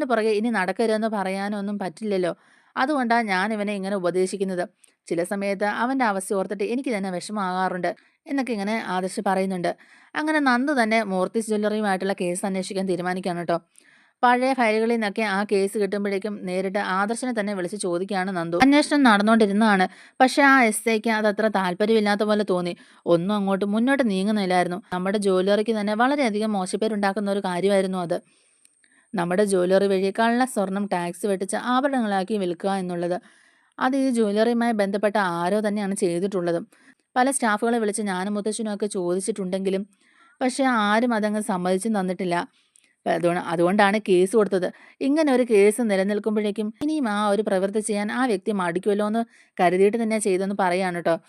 പുറകെ ഇനി നടക്കരുതെന്ന് പറയാനും ഒന്നും പറ്റില്ലല്ലോ. അതുകൊണ്ടാണ് ഞാൻ ഇവനെ ഇങ്ങനെ ഉപദേശിക്കുന്നത്. ചില സമയത്ത് അവൻ്റെ അവസ്ഥ ഓർത്തിട്ട് എനിക്ക് തന്നെ വിഷമമാകാറുണ്ട്" എന്നൊക്കെ ഇങ്ങനെ ആദർശ് പറയുന്നുണ്ട്. അങ്ങനെ നന്ദു തന്നെ മൂർത്തിസ് ജ്വല്ലറിയുമായിട്ടുള്ള കേസ് അന്വേഷിക്കാൻ തീരുമാനിക്കുകയാണ് കേട്ടോ. പഴയ ഫയലുകളിൽ നിന്നൊക്കെ ആ കേസ് കിട്ടുമ്പോഴേക്കും നേരിട്ട് ആദർശിനെ തന്നെ വിളിച്ച് ചോദിക്കുകയാണ് നന്ദു. അന്വേഷണം നടന്നുകൊണ്ടിരുന്നതാണ്. പക്ഷെ ആ എസ്ഐക്ക് അതത്ര താല്പര്യമില്ലാത്ത പോലെ തോന്നി. ഒന്നും അങ്ങോട്ട് മുന്നോട്ട് നീങ്ങുന്നില്ലായിരുന്നു. നമ്മുടെ ജ്വല്ലറിക്ക് തന്നെ വളരെയധികം മോശപ്പേരുണ്ടാക്കുന്ന ഒരു കാര്യമായിരുന്നു അത്. നമ്മുടെ ജ്വല്ലറി വഴി കള്ള സ്വർണം ടാക്സ് വെട്ടിച്ച് ആഭരണങ്ങളാക്കി വിൽക്കുക എന്നുള്ളത്. അത് ഈ ജ്വല്ലറിയുമായി ബന്ധപ്പെട്ട ആരോ തന്നെയാണ് ചെയ്തിട്ടുള്ളത്. പല സ്റ്റാഫുകളെ വിളിച്ച് ഞാനും മുത്തശ്ശനും ഒക്കെ ചോദിച്ചിട്ടുണ്ടെങ്കിലും പക്ഷെ ആരും അതങ്ങ് സമ്മതിച്ചും തന്നിട്ടില്ല. അതുകൊണ്ടാണ് കേസ് കൊടുത്തത്. ഇങ്ങനെ ഒരു കേസ് നിലനിൽക്കുമ്പോഴേക്കും ഇനിയും ആ ഒരു പ്രവൃത്തി ചെയ്യാൻ ആ വ്യക്തി മടിക്കുമല്ലോ എന്ന് കരുതിയിട്ട് തന്നെ ചെയ്തെന്ന് പറയാണ് കേട്ടോ.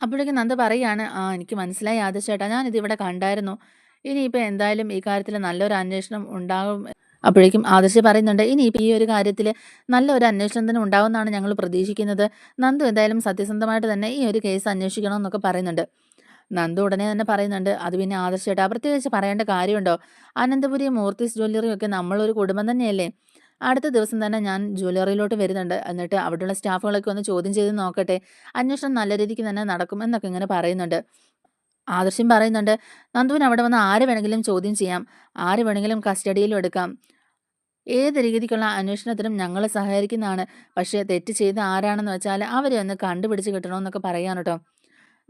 അപ്പോഴേക്കും നന്ദ പറയാണ്, "ആ, എനിക്ക് മനസ്സിലായി ആദർശേട്ടാ, ഞാനിതിവിടെ കണ്ടായിരുന്നു. ഇനിയിപ്പോൾ എന്തായാലും ഈ കാര്യത്തിൽ നല്ലൊരു അന്വേഷണം ഉണ്ടാകും." അപ്പോഴേക്കും ആദർശ് പറയുന്നുണ്ട്, "ഇനിയിപ്പോൾ ഈ ഒരു കാര്യത്തിൽ നല്ലൊരു അന്വേഷണം തന്നെ ഉണ്ടാവുമെന്നാണ് ഞങ്ങൾ പ്രതീക്ഷിക്കുന്നത്. നന്ദു എന്തായാലും സത്യസന്ധമായിട്ട് തന്നെ ഈ ഒരു കേസ് അന്വേഷിക്കണം" എന്നൊക്കെ പറയുന്നുണ്ട്. നന്ദു ഉടനെ തന്നെ പറയുന്നുണ്ട്, "അത് പിന്നെ ആദർശേട്ടാ, പ്രത്യേകിച്ച് പറയേണ്ട കാര്യമുണ്ടോ? അനന്തപുരിയും മൂർത്തീസ് ജ്വല്ലറിയും ഒക്കെ നമ്മളൊരു കുടുംബം തന്നെയല്ലേ? അടുത്ത ദിവസം തന്നെ ഞാൻ ജ്വല്ലറിയിലോട്ട് വരുന്നുണ്ട്. എന്നിട്ട് അവിടെയുള്ള സ്റ്റാഫുകളൊക്കെ ഒന്ന് ചോദ്യം ചെയ്ത് നോക്കട്ടെ. അന്വേഷണം നല്ല രീതിക്ക് തന്നെ നടക്കും" എന്നൊക്കെ ഇങ്ങനെ പറയുന്നുണ്ട്. ആദർശം പറയുന്നുണ്ട്, "നന്ദുവിന് അവിടെ വന്ന് ആര് വേണമെങ്കിലും ചോദ്യം ചെയ്യാം. ആര് വേണമെങ്കിലും കസ്റ്റഡിയിലും എടുക്കാം. ഏത് രീതിക്കുള്ള അന്വേഷണത്തിനും ഞങ്ങൾ സഹകരിക്കുന്നതാണ്. പക്ഷേ തെറ്റ് ചെയ്ത ആരാണെന്ന് വെച്ചാൽ അവരെ ഒന്ന് കണ്ടുപിടിച്ച് കിട്ടണമെന്നൊക്കെ പറയാൻ കേട്ടോ."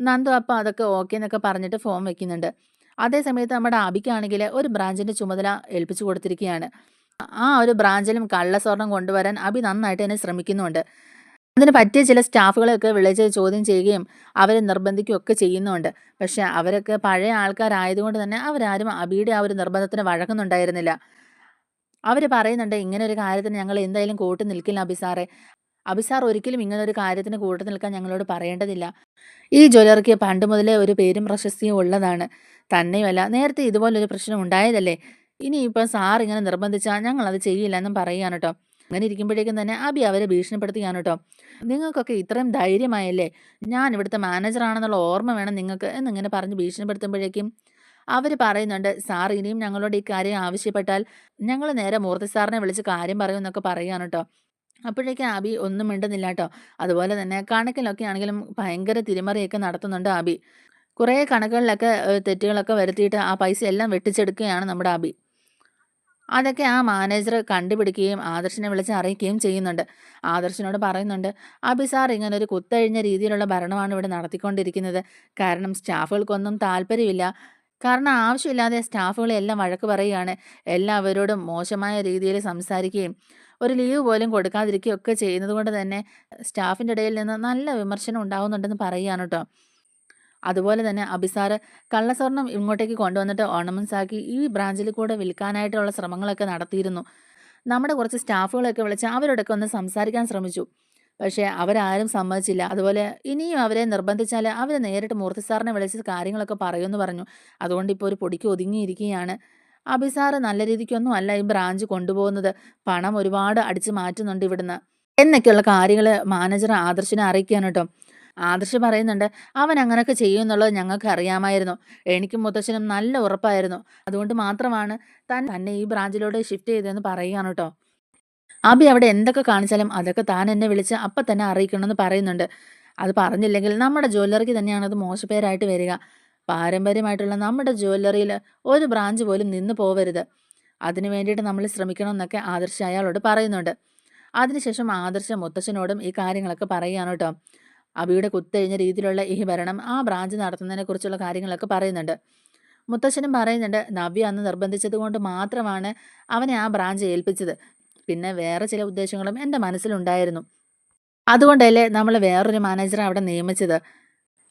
നന്ദു അപ്പം അതൊക്കെ ഓക്കെ എന്നൊക്കെ പറഞ്ഞിട്ട് ഫോം വെക്കുന്നുണ്ട്. അതേ സമയത്ത് നമ്മുടെ അബിക്കാണെങ്കിൽ ഒരു ബ്രാഞ്ചിന്റെ ചുമതല ഏൽപ്പിച്ചു കൊടുത്തിരിക്കുകയാണ്. ആ ഒരു ബ്രാഞ്ചിലും കള്ളസ്വർണം കൊണ്ടുവരാൻ അബി നന്നായിട്ട് തന്നെ ശ്രമിക്കുന്നുണ്ട്. അതിന് പറ്റിയ ചില സ്റ്റാഫുകളെയൊക്കെ വിളിച്ച് ചോദ്യം ചെയ്യുകയും അവരെ നിർബന്ധിക്കുകയും ഒക്കെ ചെയ്യുന്നുണ്ട്. പക്ഷെ അവരൊക്കെ പഴയ ആൾക്കാരായതുകൊണ്ട് തന്നെ അവരാരും അബിയുടെ ആ ഒരു നിർബന്ധത്തിന് വഴങ്ങുന്നുണ്ടായിരുന്നില്ല. അവർ പറയുന്നുണ്ട്, "ഇങ്ങനെ ഒരു കാര്യത്തിന് ഞങ്ങൾ എന്തായാലും കൂട്ടു നിൽക്കില്ല അബി സാറേ. അബി സാർ ഒരിക്കലും ഇങ്ങനെ ഒരു കാര്യത്തിന് കൂട്ടു നിൽക്കാൻ ഞങ്ങളോട് പറയേണ്ടതില്ല. ഈ ജ്വല്ലറിക്ക് പണ്ട് മുതലേ ഒരു പേരും പ്രശസ്തിയും ഉള്ളതാണ്. തന്നെയുമല്ല നേരത്തെ ഇതുപോലൊരു പ്രശ്നം ഉണ്ടായതല്ലേ. ഇനിയിപ്പോൾ സാർ ഇങ്ങനെ നിർബന്ധിച്ചാൽ ഞങ്ങളത് ചെയ്യില്ല" എന്നും പറയുകയാണ് കേട്ടോ. അങ്ങനെ ഇരിക്കുമ്പോഴേക്കും തന്നെ അബി അവരെ ഭീഷണിപ്പെടുത്തുകയാണ് കേട്ടോ. "നിങ്ങൾക്കൊക്കെ ഇത്രയും ധൈര്യമായല്ലേ? ഞാൻ ഇവിടുത്തെ മാനേജറാണെന്നുള്ള ഓർമ്മ വേണം നിങ്ങൾക്ക്" എന്നിങ്ങനെ പറഞ്ഞ് ഭീഷണിപ്പെടുത്തുമ്പോഴേക്കും അവർ പറയുന്നുണ്ട്, "സാർ ഇനിയും ഞങ്ങളോട് ഈ കാര്യം ആവശ്യപ്പെട്ടാൽ ഞങ്ങൾ നേരെ മൂർത്തി സാറിനെ വിളിച്ച് കാര്യം പറയുമെന്നൊക്കെ പറയുകയാണ് കേട്ടോ. അപ്പോഴേക്കും അബി ഒന്നും മിണ്ടുന്നില്ല കേട്ടോ. അതുപോലെ തന്നെ കണക്കിലൊക്കെ ആണെങ്കിലും ഭയങ്കര തിരിമറിയൊക്കെ നടത്തുന്നുണ്ട് അബി. കുറേ കണക്കുകളിലൊക്കെ തെറ്റുകളൊക്കെ വരുത്തിയിട്ട് ആ പൈസ എല്ലാം വെട്ടിച്ചെടുക്കുകയാണ് നമ്മുടെ അബി. അതൊക്കെ ആ മാനേജർ കണ്ടുപിടിക്കുകയും ആദർശിനെ വിളിച്ച് അറിയിക്കുകയും ചെയ്യുന്നുണ്ട്. ആദർശിനോട് പറയുന്നുണ്ട്, "അബി സാർ ഇങ്ങനെ ഒരു കുത്തഴിഞ്ഞ രീതിയിലുള്ള ഭരണമാണ് ഇവിടെ നടത്തിക്കൊണ്ടിരിക്കുന്നത്. കാരണം സ്റ്റാഫുകൾക്കൊന്നും താല്പര്യമില്ല. കാരണം ആവശ്യമില്ലാതെ സ്റ്റാഫുകളെ എല്ലാം വഴക്ക് പറയുകയാണ്. എല്ലാവരോടും മോശമായ രീതിയിൽ സംസാരിക്കുകയും ഒരു ലീവ് പോലും കൊടുക്കാതിരിക്കുകയും ഒക്കെ ചെയ്യുന്നത് കൊണ്ട് തന്നെ സ്റ്റാഫിൻ്റെ ഇടയിൽ നിന്ന് നല്ല വിമർശനം ഉണ്ടാകുന്നുണ്ടെന്ന് പറയുകയാണ് കേട്ടോ." അതുപോലെ തന്നെ അഭിസാറ് കള്ളസ്വർണം ഇങ്ങോട്ടേക്ക് കൊണ്ടുവന്നിട്ട് ഓർണമെന്റ്സ് ആക്കി ഈ ബ്രാഞ്ചിൽ കൂടെ വിൽക്കാനായിട്ടുള്ള ശ്രമങ്ങളൊക്കെ നടത്തിയിരുന്നു. നമ്മുടെ കുറച്ച് സ്റ്റാഫുകളൊക്കെ വിളിച്ച് അവരോടൊക്കെ ഒന്ന് സംസാരിക്കാൻ ശ്രമിച്ചു. പക്ഷേ അവരാരും സമ്മതിച്ചില്ല. അതുപോലെ ഇനിയും അവരെ നിർബന്ധിച്ചാൽ അവർ നേരിട്ട് മൂർത്തി സാറിനെ വിളിച്ച് കാര്യങ്ങളൊക്കെ പറയുമെന്ന് പറഞ്ഞു. അതുകൊണ്ട് ഇപ്പോൾ ഒരു പൊടിക്ക് ഒതുങ്ങിയിരിക്കുകയാണ്. അഭിസാറ് നല്ല രീതിക്കൊന്നും അല്ല ഈ ബ്രാഞ്ച് കൊണ്ടുപോകുന്നത്. പണം ഒരുപാട് അടിച്ചു മാറ്റുന്നുണ്ട് ഇവിടുന്ന് എന്നൊക്കെയുള്ള കാര്യങ്ങൾ മാനേജർ ആദർശിനെ അറിയിക്കുകയാണ് കേട്ടോ. ആദർശ് പറയുന്നുണ്ട്, അവൻ അങ്ങനെയൊക്കെ ചെയ്യുമെന്നുള്ളത് ഞങ്ങൾക്ക് അറിയാമായിരുന്നു. എനിക്കും മുത്തശ്ശനും നല്ല ഉറപ്പായിരുന്നു. അതുകൊണ്ട് മാത്രമാണ് തന്നെ ഈ ബ്രാഞ്ചിലോട്ട് ഷിഫ്റ്റ് ചെയ്തതെന്ന് പറയുകയാണ് കേട്ടോ. അബി അവിടെ എന്തൊക്കെ കാണിച്ചാലും അതൊക്കെ താൻ എന്നെ വിളിച്ച് അപ്പം തന്നെ അറിയിക്കണമെന്ന് പറയുന്നുണ്ട്. അത് പറഞ്ഞില്ലെങ്കിൽ നമ്മുടെ ജ്വല്ലറിക്ക് തന്നെയാണ് അത് മോശപ്പേരായിട്ട് വരിക. പാരമ്പര്യമായിട്ടുള്ള നമ്മുടെ ജ്വല്ലറിയിൽ ഒരു ബ്രാഞ്ച് പോലും നിന്ന് പോവരുത്. അതിനു വേണ്ടിയിട്ട് നമ്മൾ ശ്രമിക്കണമെന്നൊക്കെ ആദർശ് അയാളോട് പറയുന്നുണ്ട്. അതിനുശേഷം ആദർശ് മുത്തശ്ശനോടും ഈ കാര്യങ്ങളൊക്കെ പറയുകയാണ് കേട്ടോ. അബിയുടെ കുത്തഴിഞ്ഞ രീതിയിലുള്ള ഈ ഭരണം ആ ബ്രാഞ്ച് നടത്തുന്നതിനെ കുറിച്ചുള്ള കാര്യങ്ങളൊക്കെ പറയുന്നുണ്ട്. മുത്തശ്ശനും പറയുന്നുണ്ട്, നവ്യ അന്ന് നിർബന്ധിച്ചത് കൊണ്ട് മാത്രമാണ് അവനെ ആ ബ്രാഞ്ച് ഏൽപ്പിച്ചത്. പിന്നെ വേറെ ചില ഉദ്ദേശങ്ങളും എൻ്റെ മനസ്സിലുണ്ടായിരുന്നു. അതുകൊണ്ടല്ലേ നമ്മൾ വേറൊരു മാനേജറെ അവിടെ നിയമിച്ചത്.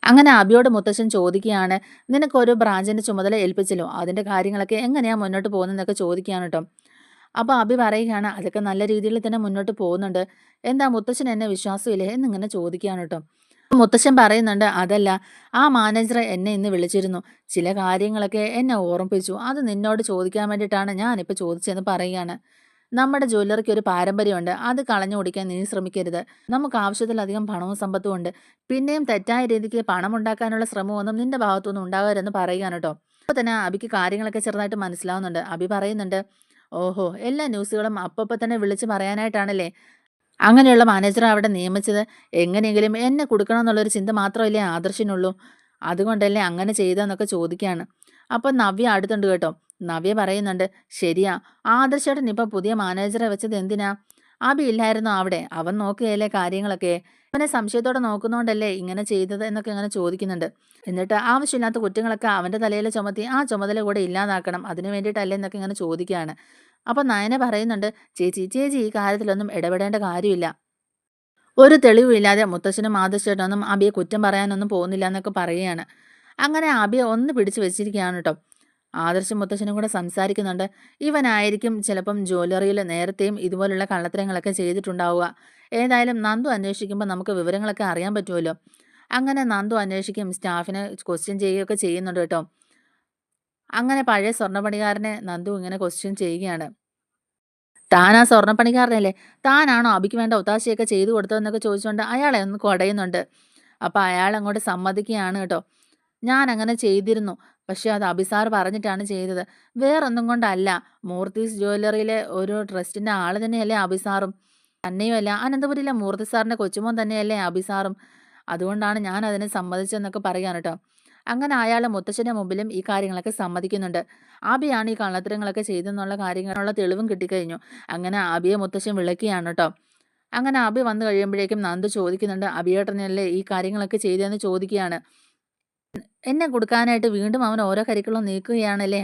അങ്ങനെ അബിയോട് മുത്തശ്ശൻ ചോദിക്കുകയാണ്, നിനക്കൊരു ബ്രാഞ്ചിൻ്റെ ചുമതല ഏൽപ്പിച്ചല്ലോ, അതിൻ്റെ കാര്യങ്ങളൊക്കെ എങ്ങനെയാണ് മുന്നോട്ട് പോകുന്നതെന്നൊക്കെ ചോദിക്കുകയാണ് കേട്ടോ. അപ്പോൾ അബി പറയുകയാണ്, അതൊക്കെ നല്ല രീതിയിൽ തന്നെ മുന്നോട്ട് പോകുന്നുണ്ട്. എന്താ മുത്തശ്ശൻ എന്നെ വിശ്വാസമില്ലേ എന്നിങ്ങനെ ചോദിക്കുകയാണ് കേട്ടോ. മുത്തശ്ശൻ പറയുന്നുണ്ട്, അതല്ല, ആ മാനേജർ എന്നെ ഇന്ന് വിളിച്ചിരുന്നു. ചില കാര്യങ്ങളൊക്കെ എന്നെ ഓർമ്മിപ്പിച്ചു. അത് നിന്നോട് ചോദിക്കാൻ വേണ്ടിയിട്ടാണ് ഞാനിപ്പോൾ ചോദിച്ചതെന്ന് പറയുകയാണ്. നമ്മുടെ ജ്വല്ലറിക്ക് ഒരു പാരമ്പര്യമുണ്ട്. അത് കളഞ്ഞു കുടിക്കാൻ നീ ശ്രമിക്കരുത്. നമുക്ക് ആവശ്യത്തിലധികം പണവും സമ്പത്തും ഉണ്ട്. പിന്നെയും തെറ്റായ രീതിക്ക് പണം ഉണ്ടാക്കാനുള്ള ശ്രമമൊന്നും നിന്റെ ഭാഗത്തുനിന്ന് ഉണ്ടാകരുതെന്ന് പറയുകയാണ് കേട്ടോ. അപ്പോൾ തന്നെ അബിക്ക് കാര്യങ്ങളൊക്കെ ചെറുതായിട്ട് മനസ്സിലാവുന്നുണ്ട്. അബി പറയുന്നുണ്ട്, ഓഹോ, എല്ലാ ന്യൂസുകളും അപ്പപ്പോൾ തന്നെ വിളിച്ച് പറയാനായിട്ടാണല്ലേ അങ്ങനെയുള്ള മാനേജറെ അവിടെ നിയമിച്ചത്. എങ്ങനെയെങ്കിലും എന്നെ കൊടുക്കണം എന്നുള്ളൊരു ചിന്ത മാത്രമല്ലേ ആദർശിനുള്ളൂ. അതുകൊണ്ടല്ലേ അങ്ങനെ ചെയ്തതെന്നൊക്കെ ചോദിക്കുകയാണ്. അപ്പം നവ്യ അടുത്തുണ്ട് കേട്ടോ. നവ്യ പറയുന്നുണ്ട്, ശരിയാ, ആദർശേട്ടൻ ഇപ്പം പുതിയ മാനേജറെ വെച്ചത് എന്തിനാ? അബി ഇല്ലായിരുന്നോ അവിടെ? അവൻ നോക്കുകയല്ലേ കാര്യങ്ങളൊക്കെ. അവനെ സംശയത്തോടെ നോക്കുന്നോണ്ടല്ലേ ഇങ്ങനെ ചെയ്തത് എന്നൊക്കെ ഇങ്ങനെ ചോദിക്കുന്നുണ്ട്. എന്നിട്ട് ആവശ്യമില്ലാത്ത കുറ്റങ്ങളൊക്കെ അവൻ്റെ തലയിൽ ചുമത്തി ആ ചുമതല കൂടെ ഇല്ലാതാക്കണം. അതിന് വേണ്ടിയിട്ടല്ലേ എന്നൊക്കെ ഇങ്ങനെ ചോദിക്കുകയാണ്. അപ്പം നയന പറയുന്നുണ്ട്, ചേച്ചി ഈ കാര്യത്തിലൊന്നും ഇടപെടേണ്ട കാര്യമില്ല. ഒരു തെളിവുമില്ലാതെ മുത്തശ്ശനും ആദർശേട്ടനൊന്നും അബിയെ കുറ്റം പറയാനൊന്നും പോകുന്നില്ല എന്നൊക്കെ പറയുകയാണ്. അങ്ങനെ അബിയെ ഒന്ന് പിടിച്ചു വെച്ചിരിക്കുകയാണ് കേട്ടോ. ആദർശം മുത്തശ്ശനും കൂടെ സംസാരിക്കുന്നുണ്ട്. ഇവനായിരിക്കും ചിലപ്പം ജ്വല്ലറിയിൽ നേരത്തെയും ഇതുപോലുള്ള കള്ളത്തരങ്ങളൊക്കെ ചെയ്തിട്ടുണ്ടാവുക. ഏതായാലും നന്ദു അന്വേഷിക്കുമ്പോൾ നമുക്ക് വിവരങ്ങളൊക്കെ അറിയാൻ പറ്റുമല്ലോ. അങ്ങനെ നന്ദു അന്വേഷിക്കും, സ്റ്റാഫിനെ ക്വസ്റ്റ്യൻ ചെയ്യുകയൊക്കെ ചെയ്യുന്നുണ്ട് കേട്ടോ. അങ്ങനെ പഴയ സ്വർണ്ണപ്പണിക്കാരനെ നന്ദു ഇങ്ങനെ ക്വസ്റ്റ്യൻ ചെയ്യുകയാണ്. താൻ ആ സ്വർണ്ണപ്പണിക്കാരനല്ലേ, താനാണോ അബിക്ക് വേണ്ട ഒത്താശയൊക്കെ ചെയ്തു കൊടുത്തതെന്നൊക്കെ ചോദിച്ചുകൊണ്ട് അയാളെ ഒന്ന് കുടയുന്നുണ്ട്. അപ്പോൾ അയാൾ അങ്ങോട്ട് സമ്മതിക്കുകയാണ് കേട്ടോ. ഞാൻ അങ്ങനെ ചെയ്തിരുന്നു, പക്ഷെ അത് അബിസാർ പറഞ്ഞിട്ടാണ് ചെയ്തത്, വേറൊന്നും കൊണ്ടല്ല. മൂർത്തീസ് ജ്വല്ലറിയിലെ ഒരു ട്രസ്റ്റിൻ്റെ ആൾ തന്നെയല്ലേ അബിസാറും. തന്നെയുമല്ല, അനന്തപുരിയിലെ മൂർത്തി സാറിൻ്റെ കൊച്ചുമോൻ തന്നെയല്ലേ അബിസാറും. അതുകൊണ്ടാണ് ഞാൻ അതിനെ സമ്മതിച്ചതെന്നൊക്കെ പറയാൻ കേട്ടോ. അങ്ങനെ അയാൾ മുത്തശ്ശൻ്റെ മുമ്പിലും ഈ കാര്യങ്ങളൊക്കെ സമ്മതിക്കുന്നുണ്ട്. ആബിയാണ് ഈ കള്ളത്തരങ്ങളൊക്കെ ചെയ്തെന്നുള്ള കാര്യങ്ങളുള്ള തെളിവും കിട്ടിക്കഴിഞ്ഞു. അങ്ങനെ ആബിയെ മുത്തശ്ശൻ വിളിക്കുകയാണ് കേട്ടോ. അങ്ങനെ ആബി വന്നു കഴിയുമ്പോഴേക്കും നന്ദു ചോദിക്കുന്നുണ്ട്, അബിയേട്ടനല്ലേ ഈ കാര്യങ്ങളൊക്കെ ചെയ്തതെന്ന് ചോദിക്കുകയാണ്. എന്നെ കൊടുക്കാനായിട്ട് വീണ്ടും അവൻ ഓരോ കരിക്കുകളും നീക്കുകയാണല്ലേ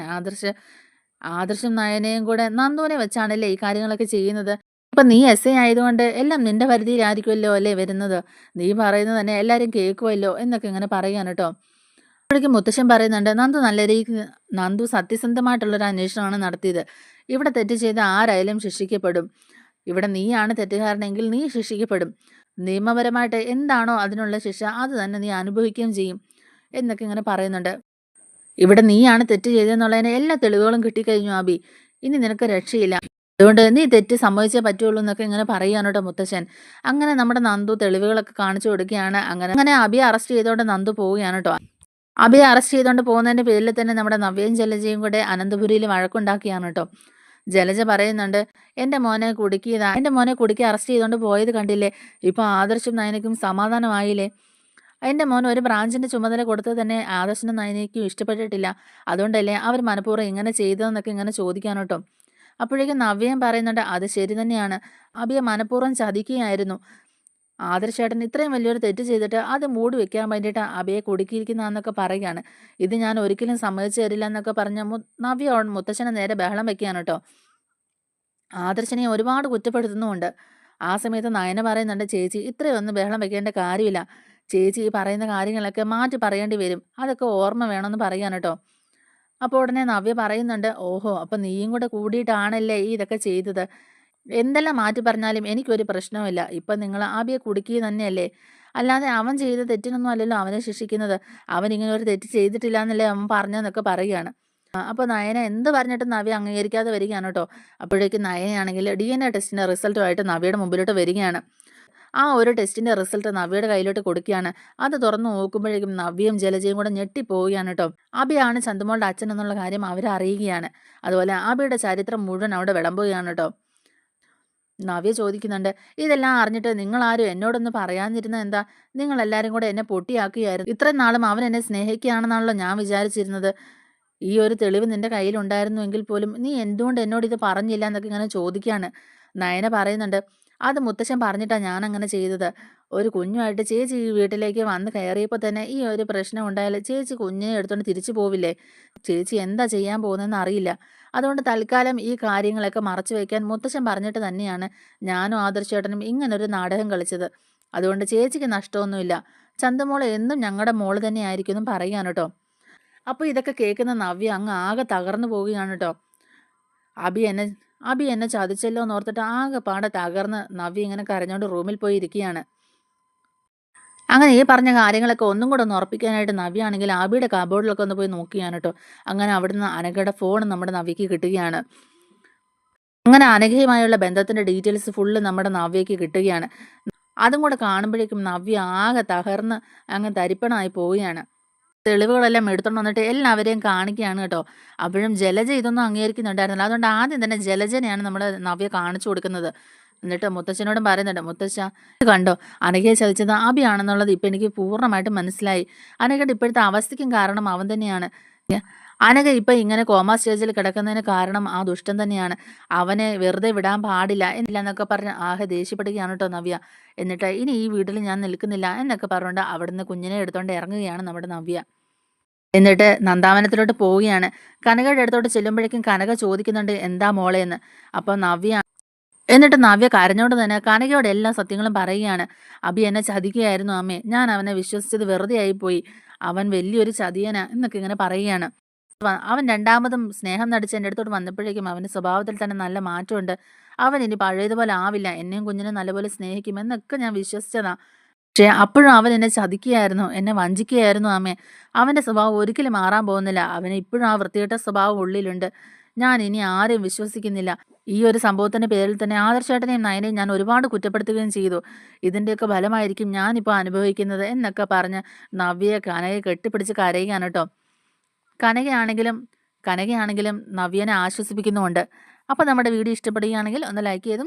ആദർശം നയനയും കൂടെ നന്ദുവിനെ വെച്ചാണല്ലേ ഈ കാര്യങ്ങളൊക്കെ ചെയ്യുന്നത്. ഇപ്പം നീ എസ് ഐ ആയതുകൊണ്ട് എല്ലാം നിന്റെ പരിധിയിലായിരിക്കുമല്ലോ അല്ലേ വരുന്നത്. നീ പറയുന്നത് തന്നെ എല്ലാവരും കേൾക്കുമല്ലോ എന്നൊക്കെ ഇങ്ങനെ പറയുകയാണ് കേട്ടോ. അപ്പോഴേക്കും മുത്തശ്ശൻ പറയുന്നുണ്ട്, നന്ദു സത്യസന്ധമായിട്ടുള്ളൊരു അന്വേഷണമാണ് നടത്തിയത്. ഇവിടെ തെറ്റ് ചെയ്ത ആരായാലും ശിക്ഷിക്കപ്പെടും. ഇവിടെ നീയാണ് തെറ്റുകാരനെങ്കിൽ നീ ശിക്ഷിക്കപ്പെടും. നിയമപരമായിട്ട് എന്താണോ അതിനുള്ള ശിക്ഷ അത് തന്നെ നീ അനുഭവിക്കുകയും ചെയ്യും എന്നൊക്കെ ഇങ്ങനെ പറയുന്നുണ്ട്. ഇവിടെ നീയാണ് തെറ്റ് ചെയ്തതെന്നുള്ളതിന് എല്ലാ തെളിവുകളും കിട്ടിക്കഴിഞ്ഞു ആബി. ഇനി നിനക്ക് രക്ഷയില്ല. അതുകൊണ്ട് നീ തെറ്റ് സമ്മതിച്ചേ പറ്റുള്ളൂ എന്നൊക്കെ ഇങ്ങനെ പറയുകയാണ് കേട്ടോ മുത്തശ്ശൻ. അങ്ങനെ നമ്മുടെ നന്ദു തെളിവുകളൊക്കെ കാണിച്ചു കൊടുക്കുകയാണ്. അങ്ങനെ അബിയെ അറസ്റ്റ് ചെയ്തുകൊണ്ട് നന്ദു പോവുകയാണ് കേട്ടോ. അബിയെ അറസ്റ്റ് ചെയ്തുകൊണ്ട് പോകുന്നതിൻ്റെ പേരിൽ തന്നെ നമ്മുടെ നവ്യയും ജലജയും കൂടെ അനന്തപുരിയിൽ വഴക്കുണ്ടാക്കിയാണ് കേട്ടോ. ജലജ പറയുന്നുണ്ട്, എൻ്റെ മോനെ കുടുക്കി അറസ്റ്റ് ചെയ്തുകൊണ്ട് പോയത് കണ്ടില്ലേ, ഇപ്പോൾ ആദർശം നയനയ്ക്കും സമാധാനമായില്ലേ. എൻ്റെ മോൻ ഒരു ബ്രാഞ്ചിൻ്റെ ചുമതല കൊടുത്തത് തന്നെ ആദർശനും നയനയ്ക്കും ഇഷ്ടപ്പെട്ടിട്ടില്ല. അതുകൊണ്ടല്ലേ അവർ മനഃപൂർവ്വം ഇങ്ങനെ ചെയ്തതെന്നൊക്കെ ഇങ്ങനെ ചോദിക്കാണ് കേട്ടോ. അപ്പോഴേക്കും നവ്യയും പറയുന്നുണ്ട്, അത് ശരി തന്നെയാണ്. അഭിയെ മനഃപൂർവ്വം ചതിക്കുകയായിരുന്നു. ആദർശേട്ടൻ ഇത്രയും വലിയൊരു തെറ്റ് ചെയ്തിട്ട് അത് മൂടി വെക്കാൻ വേണ്ടിയിട്ട് അഭിയെ കുടുക്കിയിരിക്കുന്നതെന്നൊക്കെ പറയുകയാണ്. ഇത് ഞാൻ ഒരിക്കലും സമ്മതിച്ചു തരില്ല എന്നൊക്കെ പറഞ്ഞ നവ്യ മുത്തശ്ശനെ നേരെ ബഹളം വെക്കുകയാണ് കേട്ടോ. ആദർശനെ ഒരുപാട് കുറ്റപ്പെടുത്തുന്നുമുണ്ട്. ആ സമയത്ത് നയന പറയുന്നുണ്ട്, ചേച്ചി ഇത്രയൊന്നും ബഹളം വെക്കേണ്ട കാര്യമില്ല. ചേച്ചി ഈ പറയുന്ന കാര്യങ്ങളൊക്കെ മാറ്റി പറയേണ്ടി വരും. അതൊക്കെ ഓർമ്മ വേണമെന്ന് പറയാണ് കേട്ടോ. അപ്പോൾ ഉടനെ നവ്യ പറയുന്നുണ്ട്, ഓഹോ അപ്പം നീയും കൂടെ കൂടിയിട്ടാണല്ലേ ഈ ഇതൊക്കെ ചെയ്തത്. എന്തെല്ലാം മാറ്റി പറഞ്ഞാലും എനിക്കൊരു പ്രശ്നവുമില്ല. ഇപ്പം നിങ്ങൾ അഭിയെ കുടുക്കി തന്നെയല്ലേ. അല്ലാതെ അവൻ ചെയ്ത തെറ്റിനൊന്നും അല്ലല്ലോ അവനെ ശിക്ഷിക്കുന്നത്. അവൻ ഇങ്ങനെ ഒരു തെറ്റ് ചെയ്തിട്ടില്ല എന്നല്ലേ അവൻ പറഞ്ഞതെന്നൊക്കെ പറയുകയാണ്. അപ്പോൾ നയന എന്ത് പറഞ്ഞിട്ടും നവ്യ അംഗീകരിക്കാതെ വരികയാണ് കേട്ടോ. അപ്പോഴേക്കും നയനയാണെങ്കിൽ DNA ടെസ്റ്റിൻ്റെ റിസൾട്ടുമായിട്ട് നവ്യയുടെ മുമ്പിലോട്ട് വരികയാണ്. ആ ഒരു ടെസ്റ്റിൻ്റെ റിസൾട്ട് നവ്യയുടെ കയ്യിലോട്ട് കൊടുക്കുകയാണ്. അത് തുറന്ന് നോക്കുമ്പോഴേക്കും നവ്യയും ജലജയും കൂടെ ഞെട്ടിപ്പോവുകയാണ് കേട്ടോ. അഭിയാണ് ചന്തുമോളുടെ അച്ഛൻ എന്നുള്ള കാര്യം അവരെ അറിയുകയാണ്. അതുപോലെ അഭിയുടെ ചരിത്രം മുഴുവൻ അവിടെ വിളമ്പുകയാണ് കേട്ടോ. നവ്യ ചോദിക്കുന്നുണ്ട്, ഇതെല്ലാം അറിഞ്ഞിട്ട് നിങ്ങളാരും എന്നോടൊന്ന് പറയാതിരുന്നത് എന്താ? നിങ്ങളെല്ലാവരും കൂടെ എന്നെ പൊട്ടിയാക്കുകയായിരുന്നു. ഇത്രയും നാളും അവൻ എന്നെ സ്നേഹിക്കുകയാണെന്നാണല്ലോ ഞാൻ വിചാരിച്ചിരുന്നത്. ഈ ഒരു തെളിവ് നിന്റെ കയ്യിലുണ്ടായിരുന്നുവെങ്കിൽ പോലും നീ എന്തുകൊണ്ട് എന്നോട് ഇത് പറഞ്ഞില്ല എന്നൊക്കെ ഇങ്ങനെ ചോദിക്കുകയാണ്. നയന പറയുന്നുണ്ട്, അത് മുത്തശ്ശൻ പറഞ്ഞിട്ടാണ് ഞാൻ അങ്ങനെ ചെയ്തത്. ഒരു കുഞ്ഞുമായിട്ട് ചേച്ചി ഈ വീട്ടിലേക്ക് വന്ന് കയറിയപ്പോൾ തന്നെ ഈ ഒരു പ്രശ്നം ഉണ്ടായാൽ ചേച്ചി കുഞ്ഞിനെ എടുത്തുകൊണ്ട് തിരിച്ചു പോവില്ലേ? ചേച്ചി എന്താ ചെയ്യാൻ പോകുന്നതെന്ന് അറിയില്ല. അതുകൊണ്ട് തൽക്കാലം ഈ കാര്യങ്ങളൊക്കെ മറച്ചു വയ്ക്കാൻ മുത്തശ്ശൻ പറഞ്ഞിട്ട് തന്നെയാണ് ഞാനും ആദർശേട്ടനും ഇങ്ങനൊരു നാടകം കളിച്ചത്. അതുകൊണ്ട് ചേച്ചിക്ക് നഷ്ടമൊന്നുമില്ല. ചന്തമോള് എന്നും ഞങ്ങളുടെ മോള് തന്നെയായിരിക്കും എന്നും പറയാൻ കേട്ടോ. അപ്പോൾ ഇതൊക്കെ കേൾക്കുന്ന നവ്യ അങ്ങ് ആകെ തകർന്നു പോവുകയാണ് കേട്ടോ. അഭി എന്നെ അഭി എന്നെ ചതിച്ചല്ലോ എന്നോർത്തിട്ട് ആകെ പാടെ തകർന്ന് നവ്യ ഇങ്ങനെ കരഞ്ഞോണ്ട് റൂമിൽ പോയി ഇരിക്കുകയാണ്. അങ്ങനെ ഈ പറഞ്ഞ കാര്യങ്ങളൊക്കെ ഒന്നും കൂടെ ഒന്ന് ഉറപ്പിക്കാനായിട്ട് നവ്യ ആണെങ്കിൽ അഭിയുടെ കബോർഡിലൊക്കെ ഒന്ന് പോയി നോക്കിയാണ് കേട്ടോ. അങ്ങനെ അവിടുന്ന് അനഘയുടെ ഫോൺ നമ്മുടെ നവ്യയ്ക്ക് കിട്ടുകയാണ്. അങ്ങനെ അനഘയുമായുള്ള ബന്ധത്തിൻ്റെ ഡീറ്റെയിൽസ് ഫുള്ള് നമ്മുടെ നവ്യയ്ക്ക് കിട്ടുകയാണ്. അതും കൂടെ കാണുമ്പോഴേക്കും നവ്യ ആകെ തകർന്ന് അങ്ങ് തരിപ്പണമായി പോവുകയാണ്. തെളിവുകളെല്ലാം എടുത്തോണ്ട് വന്നിട്ട് എല്ലാവരെയും കാണിക്കുകയാണ് കേട്ടോ. അപ്പോഴും ജലജ ഇതൊന്നും അംഗീകരിക്കുന്നുണ്ടായിരുന്നില്ല. അതുകൊണ്ട് ആദ്യം തന്നെ ജലജനെയാണ് നമ്മുടെ നവ്യ കാണിച്ചു കൊടുക്കുന്നത്. എന്നിട്ട് മുത്തച്ഛനോടും പറയുന്നുണ്ട്, മുത്തച്ഛ ഇത് കണ്ടോ, അനഘയെ ചതിച്ചത് അഭിയാണെന്നുള്ളത് ഇപ്പം എനിക്ക് പൂർണ്ണമായിട്ടും മനസ്സിലായി. അനഘയുടെ ഇപ്പോഴത്തെ അവസ്ഥയ്ക്കും കാരണം അവൻ തന്നെയാണ്. അനഘ ഇപ്പം ഇങ്ങനെ കോമാ സ്റ്റേജിൽ കിടക്കുന്നതിന് കാരണം ആ ദുഷ്ടൻ തന്നെയാണ്. അവനെ വെറുതെ വിടാൻ പാടില്ല എന്നൊക്കെ പറഞ്ഞ് ആകെ ദേഷ്യപ്പെടുകയാണ് കേട്ടോ നവ്യ. എന്നിട്ട് ഇനി ഈ വീട്ടിൽ ഞാൻ നിൽക്കുന്നില്ല എന്നൊക്കെ പറഞ്ഞുകൊണ്ട് അവിടുന്ന് കുഞ്ഞിനെ എടുത്തുകൊണ്ട് ഇറങ്ങുകയാണ് നമ്മുടെ നവ്യ. എന്നിട്ട് നന്ദാവനത്തിലോട്ട് പോവുകയാണ്. കനകയുടെ അടുത്തോട്ട് ചെല്ലുമ്പോഴേക്കും കനക ചോദിക്കുന്നുണ്ട്, എന്താ മോളെ എന്ന്. അപ്പോൾ എന്നിട്ട് നവ്യ കരഞ്ഞോണ്ട് തന്നെ കനകയോട് എല്ലാ സത്യങ്ങളും പറയുകയാണ്. അഭി എന്നെ ചതിക്കുകയായിരുന്നു അമ്മേ. ഞാൻ അവനെ വിശ്വസിച്ചത് വെറുതെ ആയിപ്പോയി. അവൻ വലിയൊരു ചതിയനാ എന്നൊക്കെ ഇങ്ങനെ പറയുകയാണ്. അവൻ രണ്ടാമതും സ്നേഹം നടിച്ച് എൻ്റെ അടുത്തോട്ട് വന്നപ്പോഴേക്കും അവൻ്റെ സ്വഭാവത്തിൽ തന്നെ നല്ല മാറ്റമുണ്ട്. അവൻ ഇനി പഴയതുപോലെ ആവില്ല. എന്നെയും കുഞ്ഞിനെ നല്ലപോലെ സ്നേഹിക്കും എന്നൊക്കെ ഞാൻ വിശ്വസിച്ചതാ. പക്ഷേ അപ്പോഴും അവൻ എന്നെ ചതിക്കുകയായിരുന്നു, എന്നെ വഞ്ചിക്കുകയായിരുന്നു അമ്മേ. അവൻ്റെ സ്വഭാവം ഒരിക്കലും മാറാൻ പോകുന്നില്ല. അവന് ഇപ്പോഴും ആ വൃത്തികെട്ട സ്വഭാവം ഉള്ളിലുണ്ട്. ഞാൻ ഇനി ആരെയും വിശ്വസിക്കുന്നില്ല. ഈ ഒരു സംഭവത്തിൻ്റെ പേരിൽ തന്നെ ആദർശേട്ടനെയും നയനെയും ഞാൻ ഒരുപാട് കുറ്റപ്പെടുത്തുകയും ചെയ്തു. ഇതിൻ്റെയൊക്കെ ഫലമായിരിക്കും ഞാനിപ്പോൾ അനുഭവിക്കുന്നത് എന്നൊക്കെ പറഞ്ഞ് നവ്യയെ കനകയെ കെട്ടിപ്പിടിച്ച് കരയുകയാണ് കേട്ടോ. കനകയാണെങ്കിലും കനകയാണെങ്കിലും നവ്യനെ ആശ്വസിപ്പിക്കുന്നുമുണ്ട്. അപ്പോൾ നമ്മുടെ വീഡിയോ ഇഷ്ടപ്പെടുകയാണെങ്കിൽ ഒന്ന് ലൈക്ക് ചെയ്തും